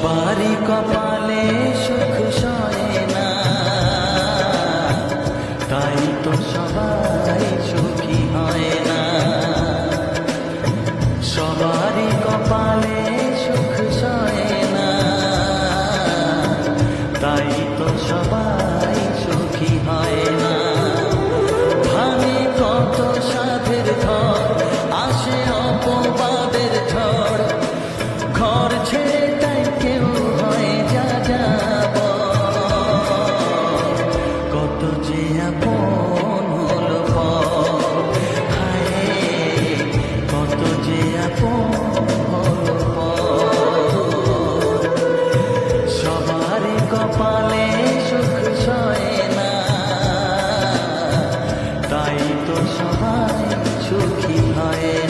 সবারই কপালে সুখ সয় না, তাই তো সবাই সুখী হয় না। সবারই কপালে সুখ সয় না, তাই তো সবাই সুখী হয় না। ভাঙে কত সাধের ঘর, আসে অপবাদের ঝড়, ঘর ছেড়ে তাই কেউ হয় যা যাব। কত যে আপন হলো পর, হায় কত যে আপন হলো পর। সবারই কপালে সুখ সয় না, তাই তো সবাই সুখী হয়।